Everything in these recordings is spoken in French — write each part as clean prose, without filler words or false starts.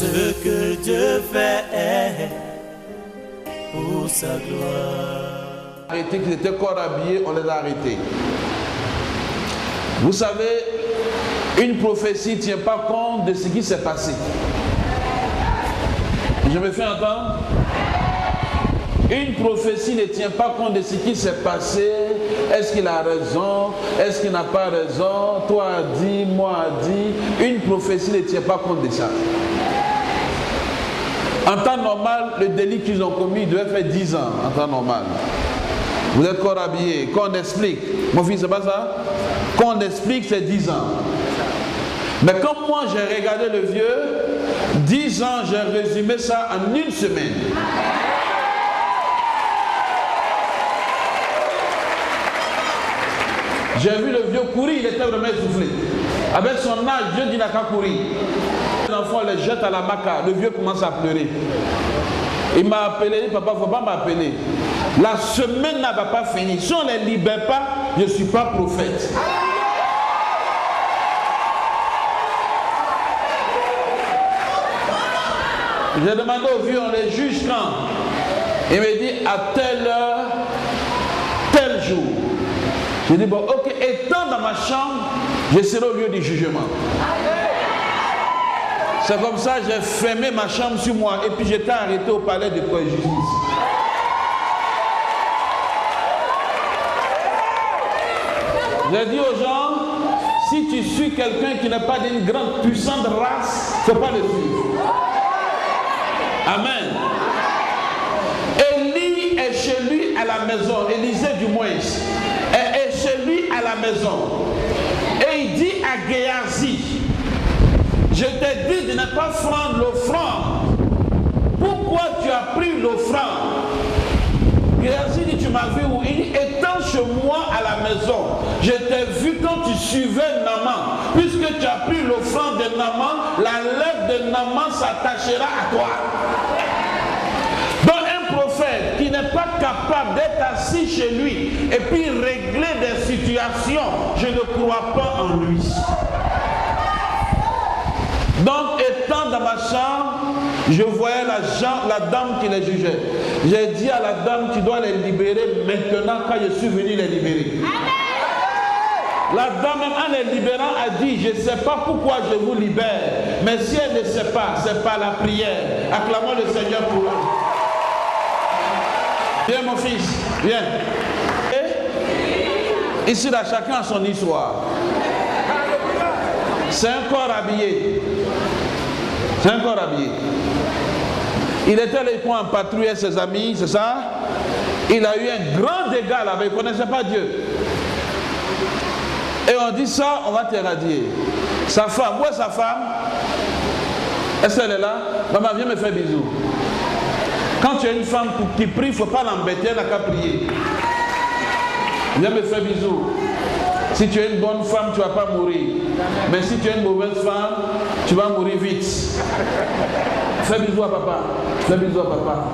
ce que Dieu fait pour sa gloire. Arrêtés qui étaient corps habillés, on les a arrêtés. Vous savez, une prophétie ne tient pas compte de ce qui s'est passé. Je me fais entendre? Une prophétie ne tient pas compte de ce qui s'est passé. Est-ce qu'il a raison? Est-ce qu'il n'a pas raison? Toi as dit, moi as dit. Une prophétie ne tient pas compte de ça. En temps normal, le délit qu'ils ont commis devait faire 10 ans. En temps normal. Vous êtes corps habillé. Quand on explique, mon fils, c'est pas ça? Quand on explique, c'est 10 ans. Mais comme moi, j'ai regardé le vieux, 10 ans, j'ai résumé ça en une semaine. J'ai vu le vieux courir, il était vraiment essoufflé. Avec son âge, Dieu dit n'a qu'à courir. L'enfant les jette à la maca, le vieux commence à pleurer. Il m'a appelé, il dit, papa, il ne faut pas m'appeler. La semaine n'a pas fini. Si on ne les libère pas, je ne suis pas prophète. J'ai demandé au vieux, on les juge quand? Il me dit, à telle heure, tel jour. J'ai dit, bon, ok, étant dans ma chambre, je serai au lieu du jugement. C'est comme ça que j'ai fermé ma chambre sur moi et puis j'étais arrêté au palais de justice. J'ai dit aux gens, si tu suis quelqu'un qui n'est pas d'une grande puissante race, il ne faut pas le suivre. Amen. Élie est chez lui à la maison, Élisée du moins, est chez lui à la maison. Et il dit à Géasi, je t'ai dit de ne pas prendre l'offrande. Pourquoi tu as pris l'offrande? Géasi dit, tu m'as vu où? Il dit, étant chez moi à la maison, je t'ai vu quand tu suivais Naaman. Puisque tu as pris l'offrande de Naaman, la lèvre de Naaman s'attachera à toi. Donc un prophète qui n'est pas capable d'être assis chez lui et puis régler des situations, je ne crois pas en lui. Donc, étant dans ma chambre, je voyais la dame qui les jugeait. J'ai dit à la dame, tu dois les libérer maintenant quand je suis venu les libérer. La dame, même en les libérant, a dit, je ne sais pas pourquoi je vous libère, mais si elle ne sait pas, c'est par la prière. Acclamons le Seigneur pour eux. Viens mon fils, viens. Et ici, là, chacun a son histoire. C'est un corps habillé. C'est un corps habillé. Il était les points en patrouille avec ses amis, c'est ça? Il a eu un grand dégât là-bas, il ne connaissait pas Dieu. Et on dit ça, on va t'éradier. Sa femme, où est sa femme? Est-ce qu'elle est là? Maman, viens me faire bisous. Quand tu as une femme qui prie, il ne faut pas l'embêter, elle n'a qu'à prier. Viens me faire bisous. Si tu es une bonne femme, tu ne vas pas mourir. Mais si tu es une mauvaise femme, tu vas mourir vite. Fais bisous à papa. Fais bisous à papa.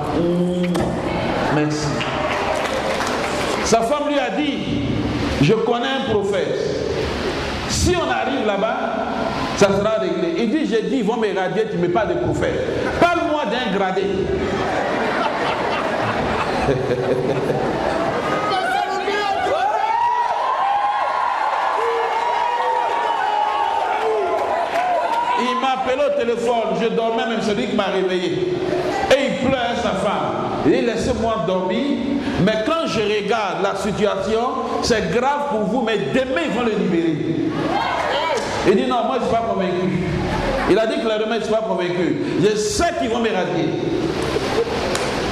Merci. Sa femme lui a dit, je connais un prophète. Si on arrive là-bas, ça sera réglé. Il dit, j'ai dit, ils vont m'éradier, tu ne mets pas de prophète. Parle-moi d'un gradé. Il m'a appelé au téléphone, je dormais même, c'est lui qui m'a réveillé. Et il pleure sa femme. Il dit, laissez-moi dormir, mais quand je regarde la situation, c'est grave pour vous, mais demain ils vont le libérer. Il dit, non, moi je ne suis pas convaincu. Il a dit clairement, je ne suis pas convaincu. Je sais qu'ils vont m'éradier.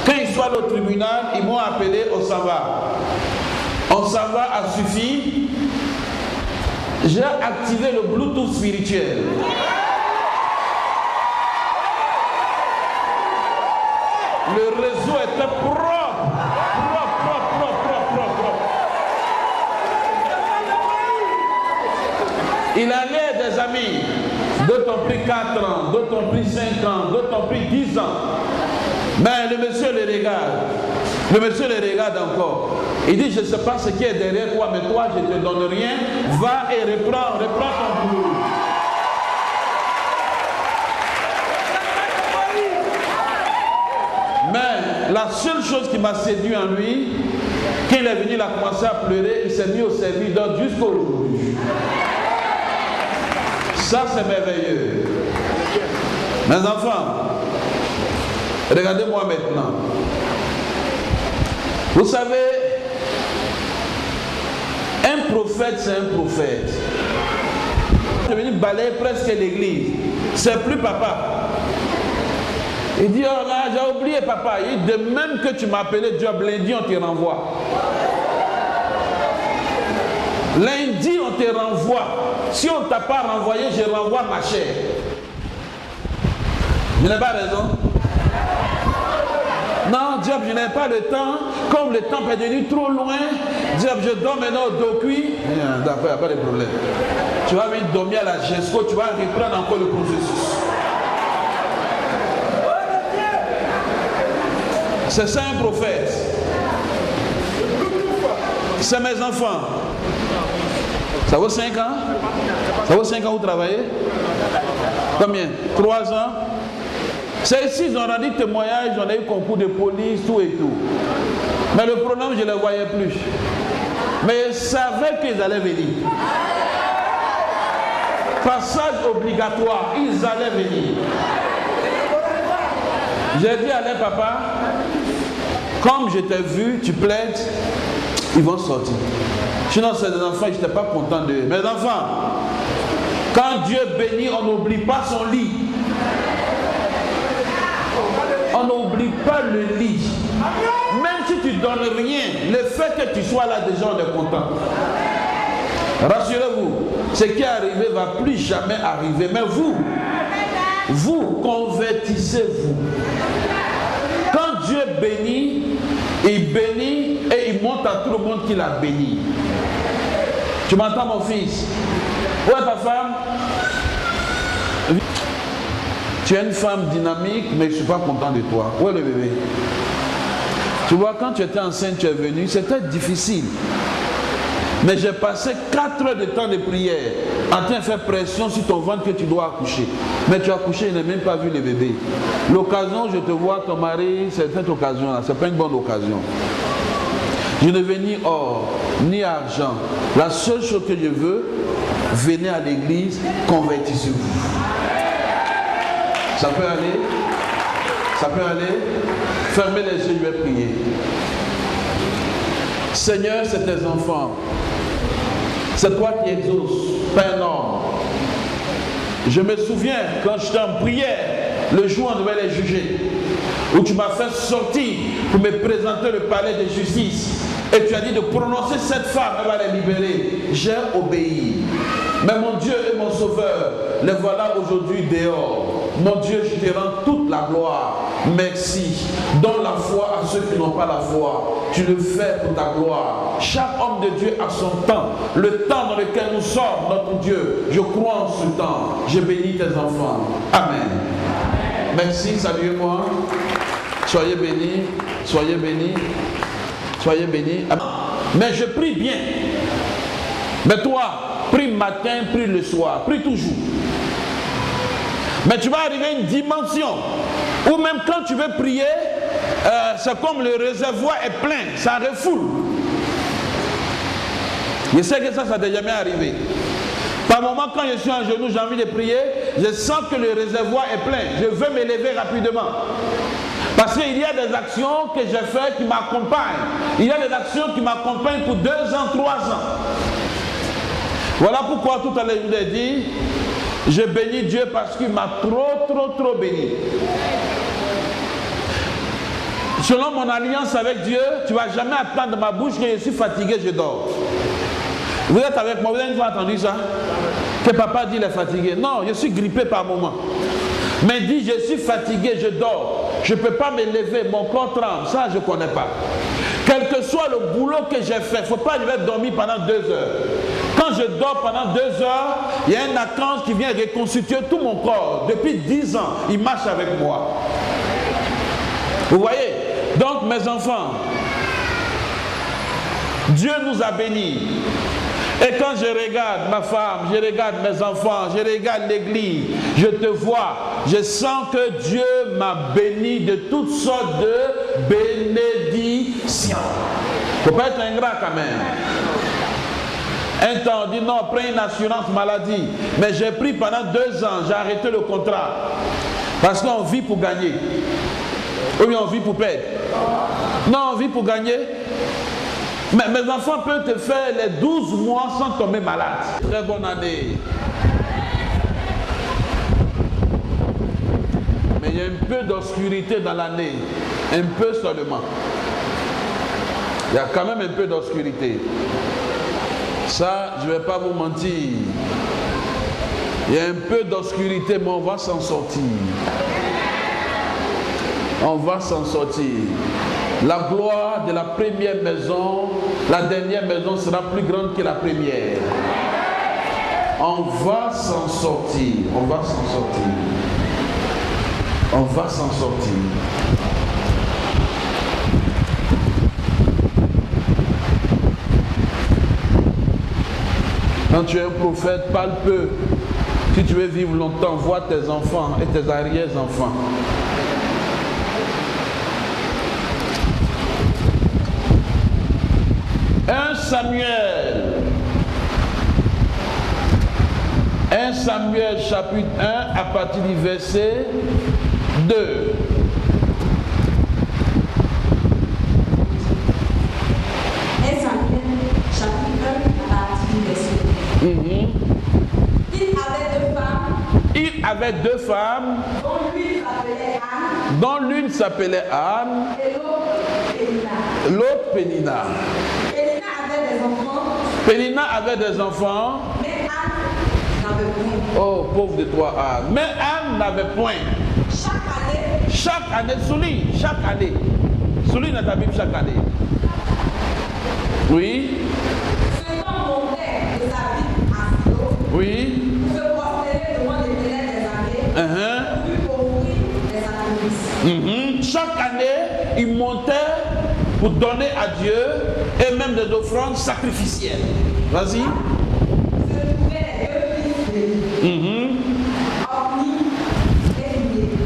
Quand ils sont allés au tribunal, ils m'ont appelé, on s'en va. On s'en va a suffi. J'ai activé le Bluetooth spirituel. Le réseau était propre. Il allait des amis. D'autres ont pris 4 ans, d'autres ont pris 5 ans, d'autres ont pris 10 ans. Mais le monsieur le regarde. Le monsieur le regarde encore. Il dit, je ne sais pas ce qui est derrière toi, mais toi, je ne te donne rien. Va et reprends ton boulot. la seule chose qui m'a séduit en lui, quand il est venu, il a commencé à pleurer, il s'est mis au service d'autres jusqu'au aujourd'hui. Ça, c'est merveilleux. Mes enfants, regardez-moi maintenant. Vous savez, un prophète, c'est un prophète. Je suis venu balayer presque l'église. C'est plus papa. Il dit, oh là, j'ai oublié papa. Il dit, de même que tu m'as appelé job, lundi on te renvoie. Lundi on te renvoie. Si on ne t'a pas renvoyé, je renvoie ma chair. Je n'ai pas raison. Non, Dieu, je n'ai pas le temps. Comme le temps est devenu trop loin, Dieu, je dors maintenant au dos cuit. D'accord, il n'y a pas de problème. Tu vas venir dormir à la GESCO, tu vas reprendre encore le processus. C'est ça un prophète. C'est mes enfants. Ça vaut 5 ans? Ça vaut 5 ans où vous travaillez? Combien? 3 ans? C'est ici, ils ont rendu témoignage, on a eu concours de police, tout et tout. Mais le problème, je ne les voyais plus. Mais ils savaient qu'ils allaient venir. Passage obligatoire, ils allaient venir. J'ai dit, allez papa, comme je t'ai vu, tu plaides, ils vont sortir. Sinon, c'est des enfants, je n'étais pas content d'eux. Mes enfants, quand Dieu bénit, on n'oublie pas son lit. On n'oublie pas le lit. Même si tu ne donnes rien, le fait que tu sois là, déjà, on est content. Rassurez-vous, ce qui est arrivé ne va plus jamais arriver. Mais vous convertissez-vous. Quand Dieu bénit, il bénit et il montre à tout le monde qu'il a béni. Tu m'entends, mon fils? Où est ta femme? Tu es une femme dynamique, mais je ne suis pas content de toi. Où est le bébé? Tu vois, quand tu étais enceinte, tu es venu, c'était difficile. Mais j'ai passé 4 heures de temps de prière en train de faire pression sur ton ventre que tu dois accoucher. Mais tu as accouché, je n'ai même pas vu le bébé. L'occasion, je te vois, ton mari, c'est cette occasion-là, ce n'est pas une bonne occasion. Je ne veux ni or, ni argent. La seule chose que je veux, venez à l'église, convertissez-vous. Ça peut aller? Ça peut aller? Fermez les yeux, je vais prier. Seigneur, c'est tes enfants. C'est toi qui exauces, pas un homme. Je me souviens quand j'étais en prière, le jour où on devait les juger, où tu m'as fait sortir pour me présenter le palais de justice. Et tu as dit de prononcer cette femme, elle va les libérer. J'ai obéi. Mais mon Dieu et mon Sauveur, les voilà aujourd'hui dehors. Mon Dieu, je te rends toute la gloire. Merci. Donne la foi à ceux qui n'ont pas la foi. Tu le fais pour ta gloire. Chaque homme de Dieu a son temps. Le temps dans lequel nous sommes, notre Dieu. Je crois en ce temps. Je bénis tes enfants. Amen. Merci, saluez-moi. Soyez bénis. Soyez bénis. Soyez bénis. Mais je prie bien. Mais toi, prie matin, prie le soir, prie toujours. Mais tu vas arriver à une dimension où même quand tu veux prier, c'est comme le réservoir est plein, ça refoule. Je sais que ça t'est jamais arrivé. Par moment, quand je suis en genoux, j'ai envie de prier, je sens que le réservoir est plein. Je veux me lever rapidement. Parce qu'il y a des actions que j'ai faites qui m'accompagnent. Il y a des actions qui m'accompagnent pour 2 ans, 3 ans. Voilà pourquoi tout à l'heure je vous ai dit, je bénis Dieu parce qu'il m'a trop béni. Selon mon alliance avec Dieu, tu ne vas jamais attendre de ma bouche que je suis fatigué, je dors. Vous êtes avec moi, vous avez une fois entendu ça? Que papa dit il est fatigué. Non, je suis grippé par moment. Mais dit je suis fatigué, je dors. Je ne peux pas me lever, mon corps tremble. Ça, je ne connais pas. Quel que soit le boulot que j'ai fait, il ne faut pas que je vais dormir pendant 2 heures. Quand je dors pendant 2 heures, il y a un archange qui vient reconstituer tout mon corps. Depuis 10 ans, il marche avec moi. Vous voyez? Donc, mes enfants, Dieu nous a bénis. Et quand je regarde ma femme, je regarde mes enfants, je regarde l'église, je te vois, je sens que Dieu m'a béni de toutes sortes bénédiction. Il ne faut pas être ingrat quand même. Un temps, on dit non, prends une assurance maladie. Mais j'ai pris pendant 2 ans, j'ai arrêté le contrat. Parce qu'on vit pour gagner. Ou bien on vit pour perdre. Non, on vit pour gagner. Mais mes enfants peuvent te faire les 12 mois sans tomber malade. Très bonne année. Mais il y a un peu d'obscurité dans l'année. Un peu seulement. Il y a quand même un peu d'obscurité. Ça, je ne vais pas vous mentir. Il y a un peu d'obscurité, mais on va s'en sortir. On va s'en sortir. La gloire de la première maison, la dernière maison sera plus grande que la première. On va s'en sortir. On va s'en sortir. On va s'en sortir. Quand tu es un prophète, parle peu. Si tu veux vivre longtemps, vois tes enfants et tes arrière-enfants. Un Samuel chapitre 1 à partir du verset 2. Il avait 2 femmes. Dont l'une s'appelait Anne. Et l'autre Pénina. Pénina avait des enfants. Mais Anne n'avait point. Oh, pauvre de toi, Anne. Mais Anne n'avait point. Chaque année, souligne, chaque année. Souligne dans ta Bible chaque année. Oui. Oui. Chaque année, il montait pour donner à Dieu et même des offrandes sacrificielles. Vas-y.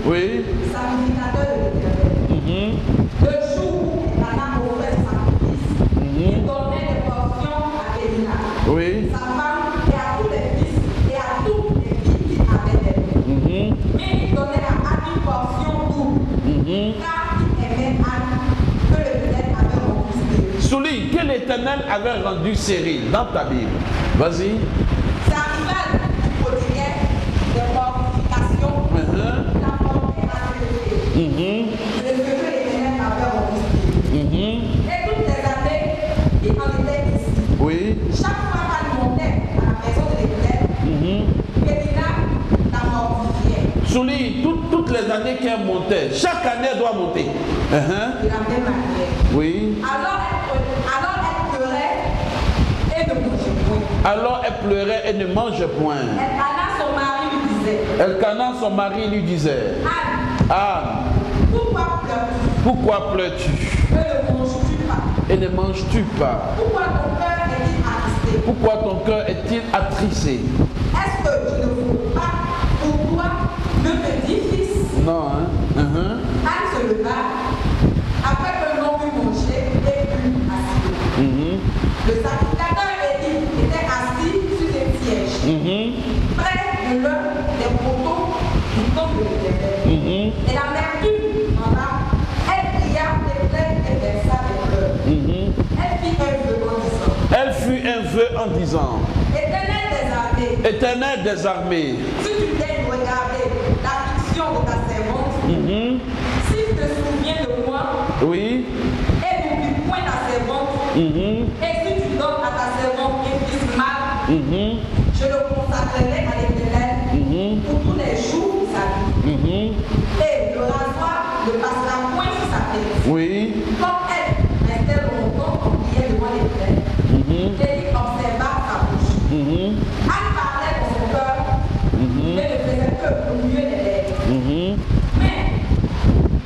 Oui. Le jour où Anna offrait sacrifice, il donnait des portions à Pénina, oui. Sa femme, et à tous les fils et à toutes les filles qui avaient d'elle. Mais il donnait à Anne une portion double, car il aimait Anne que l'Éternel avait rendu stérile. Souligne que l'Éternel avait rendu stérile dans ta Bible. Vas-y. C'est arrivé du quotidien des mortifications qu'il apportait à ses filles. Le feu que l'Éternel avait rendu stérile. Et toutes les années, il en était ici. Oui. Chaque fois qu'elle montait à la maison de l'Éternel, Pénina la mortifiait. Souligne toutes les années qu'elle montait. Chaque année, elle doit monter. De la même manière. Oui. Alors elle pleurait et ne mangeait point. Alors elle pleurait et ne mangeait point. Elkana, son mari, lui disait, Anne, pourquoi pleures-tu? Et ne manges-tu pas? Pourquoi ton cœur est-il attristé? Est-ce que tu ne veux pas pour toi de petits fils? Non, hein? Anne se leva, après que l'on eut mangé et bu assis. Le sacrificateur était assis sur des sièges, près de l'un des poteaux du temple de l'Éternel. Et l'amertume en âme, elle pria des plaies et versa des pleurs. Elle fit un vœu en disant, Éternel des armées, si tu daignes regarder l'affliction de ta servante, si tu te souviens de moi, oui, et n'oublie point ta servante, et si tu donnes à ta servante un fils mâle, je le consacrerai à l'Éternel pour tous les jours de sa vie. Et le rasoir ne passera point sur sa tête. oui, Comme elle restait longtemps en prière devant l'Éternel, et il observa sa bouche. Anne parlait dans son cœur, mais ne faisait que remuer les lèvres.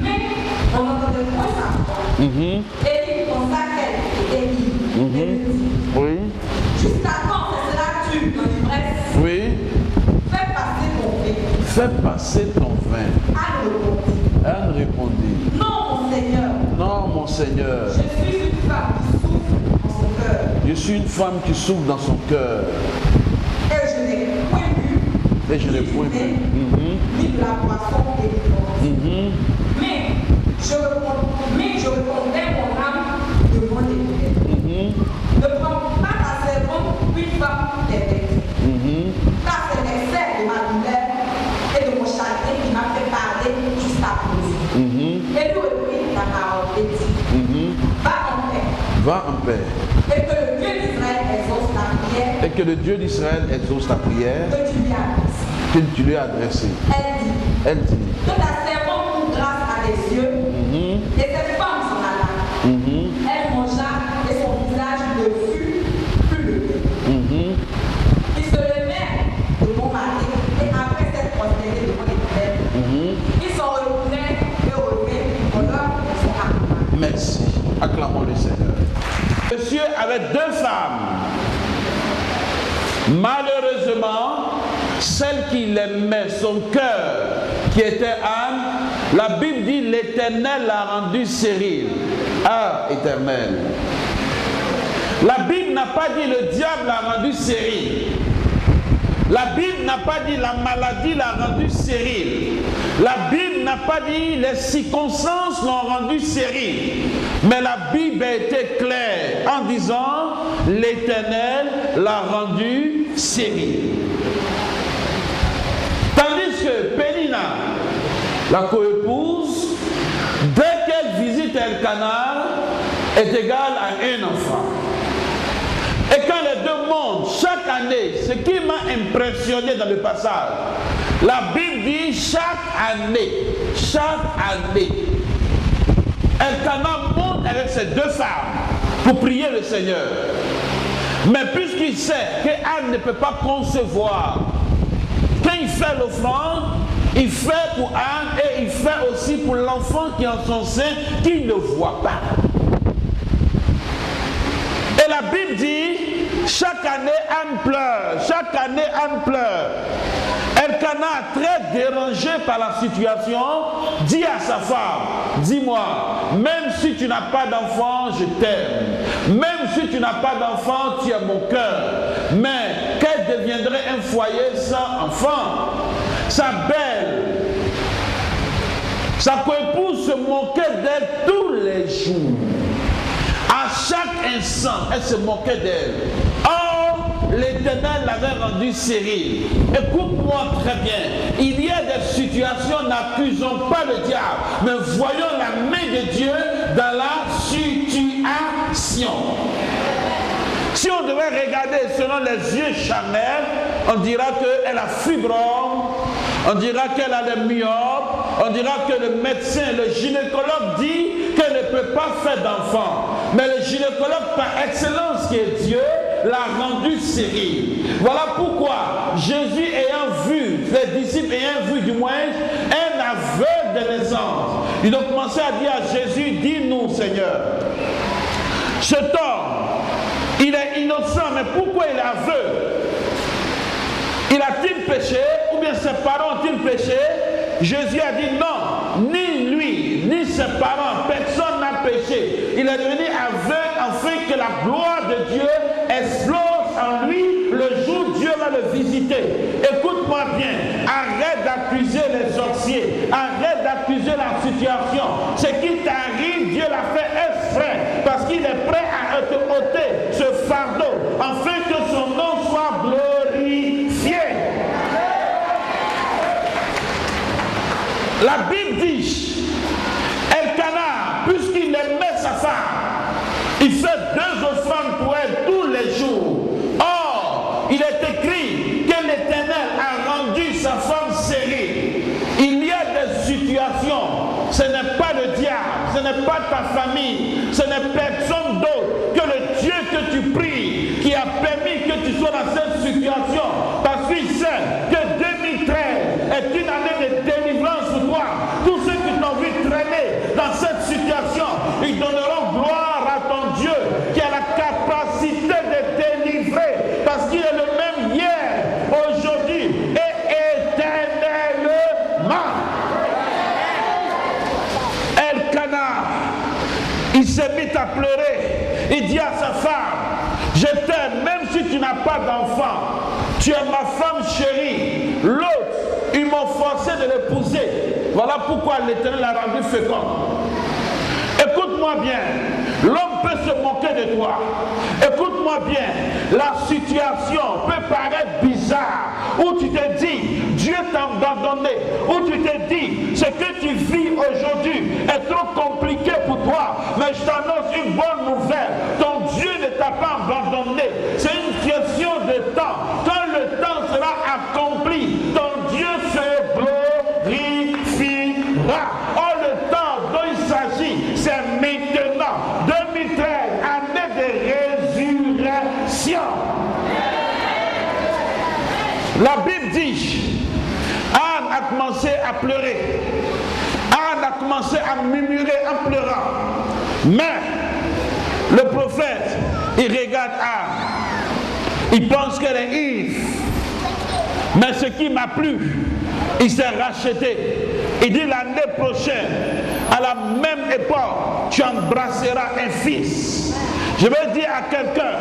Mais on n'entendait point sa voix. Et il pensa qu'elle était libre. Et lui dit, oui, jusqu'à quand cesseras-tu dans l'ivresse? oui, Fais passer ton vin. fais passer ton vin. Anne répondit, Anne répondit, non, mon Seigneur, non, Seigneur. Je suis une femme qui souffre dans son cœur. Je suis une femme qui souffre dans son cœur. Et je n'ai point bu ni de la boisson délivrante. Mais je reconnais mon âme devant l'Éternel. Ne prends pas ta servante une femme pervertie. Car c'est l'excès de ma douleur et de mon chagrin qui m'a fait parler jusqu'à présent. Et lui reprit la parole et dit, va en paix. Et que le Dieu d'Israël exauce ta prière. Et que le Dieu d'Israël exauce ta prière. Que tu lui as adressée. Elle dit. Que ta servante trouve grâce à tes yeux. Et cette femme s'en alla. Elle mangea et son visage ne fut plus levé. Il se levait de bon matin et après s'être prosterné devant l'Éternel, ils s'en retournaient et revenaient pour l'heure de son accompagnement. Merci. Acclamons le Seigneur. Monsieur avait 2 femmes. Malheureusement, celle qui l'aimait, son cœur, qui était Anne, la Bible dit l'Éternel l'a rendue stérile. Ah, Éternel. La Bible n'a pas dit le diable l'a rendue stérile. La Bible n'a pas dit la maladie l'a rendue stérile. La Bible n'a pas dit les circonstances l'ont rendue stérile. Mais la Bible a été claire en disant l'Éternel l'a rendue stérile. Tandis que Pénina, la coépouse, dès qu'elle visite Elkana, est égale à un enfant. Et quand les deux montent chaque année, ce qui m'a impressionné dans le passage, la Bible dit chaque année, Elkana monte avec ses 2 femmes pour prier le Seigneur. Mais puisqu'il sait qu'Anne ne peut pas concevoir, quand il fait l'offrande, il fait pour Anne et il fait aussi pour l'enfant qui est en son sein, qui ne voit pas. Et la Bible dit, chaque année Anne pleure, chaque année Anne pleure. Elkana, très dérangé par la situation, dit à sa femme, dis-moi, même si tu n'as pas d'enfant, je t'aime. Même si tu n'as pas d'enfant, tu es mon cœur. Mais qu'elle deviendrait un foyer sans enfant. Sa belle, sa coépouse se moquait d'elle tous les jours. À chaque instant, elle se moquait d'elle. Or, l'Éternel l'avait rendue stérile. Écoute-moi très bien. Il y a des situations, n'accusons pas le diable, mais voyons la main de Dieu dans la situation. Si on devait regarder selon les yeux charnels, on dira qu'elle a fibrome, on dira qu'elle a des myopes, on dira que le médecin, le gynécologue dit qu'elle ne peut pas faire d'enfant. Mais le gynécologue par excellence qui est Dieu l'a rendu stérile. Voilà pourquoi Jésus ayant vu, les disciples ayant vu du moins un aveugle de naissance, ils ont commencé à dire à Jésus, dis-nous Seigneur, cet homme, il est innocent, mais pourquoi il est aveugle? Il a-t-il péché ou bien ses parents ont-ils péché? Jésus a dit non, ni lui, ni ses parents, personne n'a péché. Il est devenu aveugle afin que la gloire de Dieu explose en lui le jour où Dieu va le visiter. Écoute-moi bien, arrête d'accuser les sorciers, arrête d'accuser la situation. Ce qui t'arrive, Dieu l'a fait exprès, parce qu'il est prêt à te ôter ce fardeau, afin que son nom soit glorifié. La Bible dit, Elkana, puisqu'il aimait sa femme, il fait 2 offrandes pour elle tous les jours. Or, il est écrit que l'Éternel a rendu sa femme stérile. Il y a des situations, ce n'est pas le diable, ce n'est pas ta famille, ce n'est personne d'autre que le Dieu que tu pries qui a permis que tu sois dans cette situation. Parce qu'il sait que 2013 est une année de délivrance pour toi. Tous ceux qui t'ont vu traîner dans cette situation, ils donneront gloire à ton Dieu qui a la capacité de délivrer. Parce qu'il est le même hier, aujourd'hui et éternellement. Elkana, il Il dit à sa femme, je t'aime, même si tu n'as pas d'enfant. Tu es ma femme chérie. L'autre, ils m'ont forcé de l'épouser. Voilà pourquoi l'Éternel l'a rendu fécond. Écoute-moi bien, l'homme peut se moquer de toi. Écoute-moi bien, la situation peut paraître bizarre, où tu te dis, Dieu t'a abandonné, où tu te dis, ce que tu vis aujourd'hui est trop compliqué pour toi, mais je t'annonce une bonne nouvelle, ton Dieu ne t'a pas abandonné, c'est une question de temps. Quand le temps sera accompli, ton Dieu se glorifiera. Oh, le temps dont il s'agit, c'est maintenant, 2013, année de résurrection. La Bible dit, Anne a commencé à pleurer. Anne a commencé à murmurer en pleurant. Mais le prophète, il regarde Anne. Il pense qu'elle est ivre. Mais ce qui m'a plu, il s'est racheté. Il dit l'année prochaine, à la même époque, tu embrasseras un fils. Je vais dire à quelqu'un,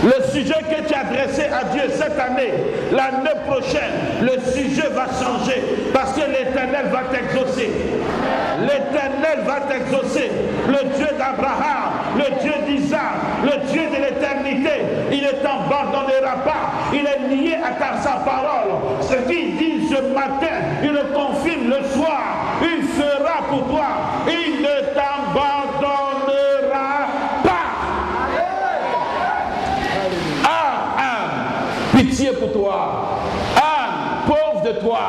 le sujet que tu as adressé à Dieu cette année, l'année prochaine, le sujet va changer parce que l'Éternel va t'exaucer. L'Éternel va t'exaucer. Le Dieu d'Abraham, le Dieu d'Isaac, le Dieu de l'éternité, il ne t'abandonnera pas. Il est lié à sa parole. Ce qu'il dit ce matin, il le confirme le soir. Il fera pour toi. Il ne t'abandonnera pas. Pitié pour toi. Anne, pauvre de toi.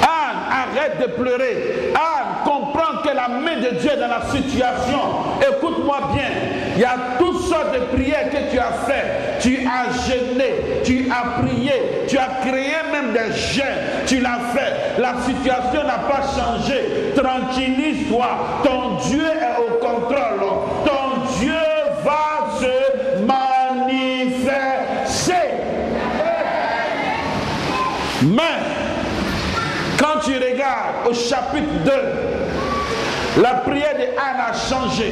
Anne, arrête de pleurer. Anne, comprends que la main de Dieu est dans la situation. Écoute-moi bien. Il y a toutes sortes de prières que tu as faites. Tu as jeûné, tu as prié, tu as créé même des jeûnes. Tu l'as fait. La situation n'a pas changé. Tranquillise-toi. Ton Dieu est au contrôle. Ton Dieu va se manifester. Mais, quand tu regardes au chapitre 2, la prière de Anne a changé.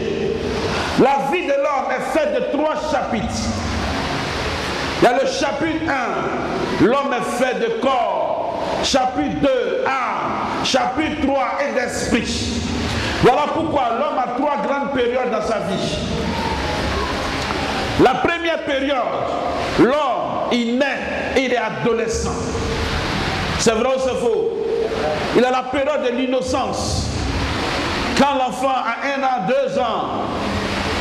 La vie de l'homme est faite de 3 chapitres. Il y a le chapitre 1, l'homme est fait de corps. Chapitre 2, âme. Chapitre 3 et d'esprit. Voilà pourquoi l'homme a 3 grandes périodes dans sa vie. La première période, l'homme, il naît, il est adolescent. C'est vrai ou c'est faux? Il a la période de l'innocence. Quand l'enfant a 1 an, 2 ans,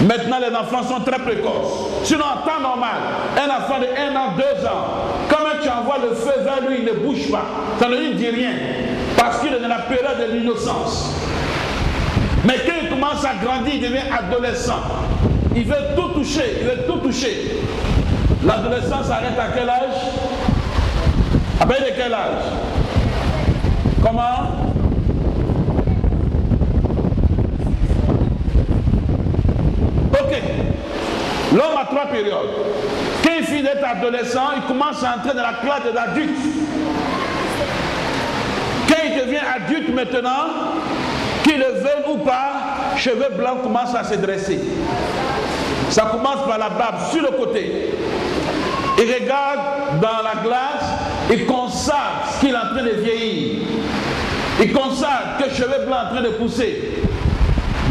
maintenant les enfants sont très précoces. Sinon en temps normal, un enfant de 1 an, 2 ans, quand tu envoies le feu vers lui, il ne bouge pas. Ça ne lui dit rien. Parce qu'il est dans la période de l'innocence. Mais quand il commence à grandir, il devient adolescent. Il veut tout toucher, il veut tout toucher. L'adolescence arrête à quel âge? À partir de quel âge? Comment? Ok. L'homme a 3 périodes. Quand il finit d'être adolescent, il commence à entrer dans la classe des adultes. Quand il devient adulte maintenant, qu'il le veuille ou pas, cheveux blancs commencent à se dresser. Ça commence par la barbe sur le côté. Il regarde dans la glace, il constate qu'il est en train de vieillir. Il constate que le cheveu blanc est en train de pousser.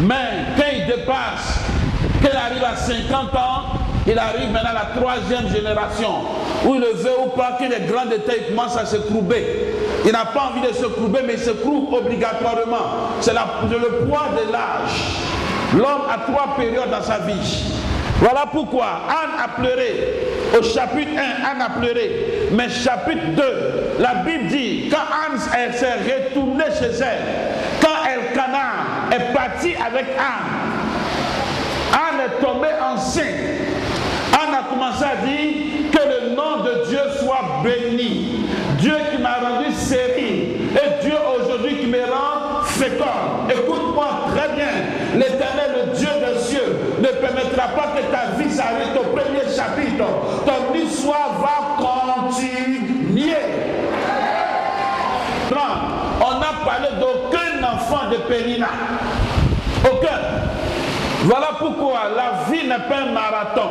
Mais quand il dépasse, qu'il arrive à 50 ans, il arrive maintenant à la 3e génération, où il le veut ou pas, qu'il est grand de taille, il commence à se courber. Il n'a pas envie de se courber, mais il se courbe obligatoirement. C'est le poids de l'âge. L'homme a 3 périodes dans sa vie. Voilà pourquoi Anne a pleuré. Au chapitre 1, Anne a pleuré. Mais chapitre 2, la Bible dit, quand Anne s'est retournée chez elle, quand Elkanah est parti avec Anne, Anne est tombée enceinte. Anne a commencé à dire que le nom de Dieu soit béni. Dieu qui m'a rendu stérile et Dieu aujourd'hui qui me rend fécond. Écoute-moi très bien. L'Éternel, le Dieu des cieux, ne permettra pas que ta vie s'arrête au premier chapitre. Ton histoire va continuer. On n'a parlé d'aucun enfant de Pénina. Aucun. Voilà pourquoi la vie n'est pas un marathon.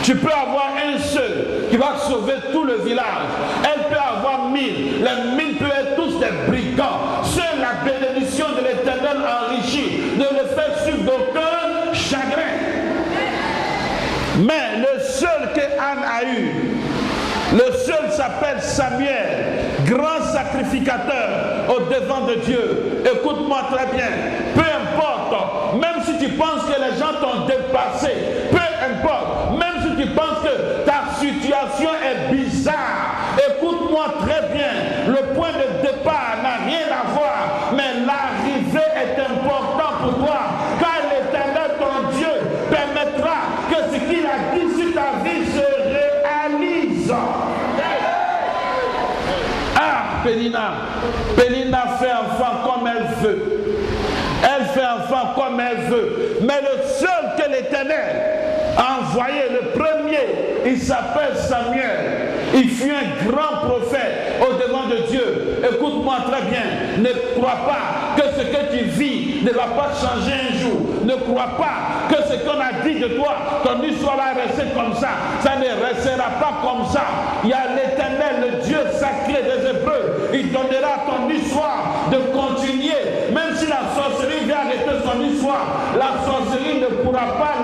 Tu peux avoir un seul qui va sauver tout le village. Elle peut avoir 1000. Les 1000 peuvent être tous des brigands. Seule la bénédiction de l'Éternel enrichit ne le fait suivre d'aucun chagrin. Mais le seul que Anne a eu, le seul s'appelle Samuel, grand sacrificateur au devant de Dieu. Écoute-moi très bien, peu importe, même si tu penses que les gens t'ont dépassé, peu importe, même si tu penses que ta situation est bizarre, écoute-moi très bien, le point de départ n'a rien à voir, mais l'arrivée est importante pour toi, car l'Éternel, ton Dieu, permettra que ce qu'il a dit sur ta vie se réalise. Ah, Pénina fait enfant comme elle veut. Elle fait enfant comme elle veut. Mais le seul que l'Éternel a envoyé, le premier, il s'appelle Samuel. Il fut un grand prophète au devant de Dieu. Écoute-moi très bien. Ne crois pas que ce que tu vis ne va pas changer un jour. Ne crois pas que ce qu'on a dit de toi, ton histoire va rester comme ça. Ça ne restera pas comme ça. Il y a l'Éternel, le Dieu sacré des Hébreux. Il donnera à ton histoire de continuer. Même si la sorcellerie vient arrêter son histoire, la sorcellerie ne pourra pas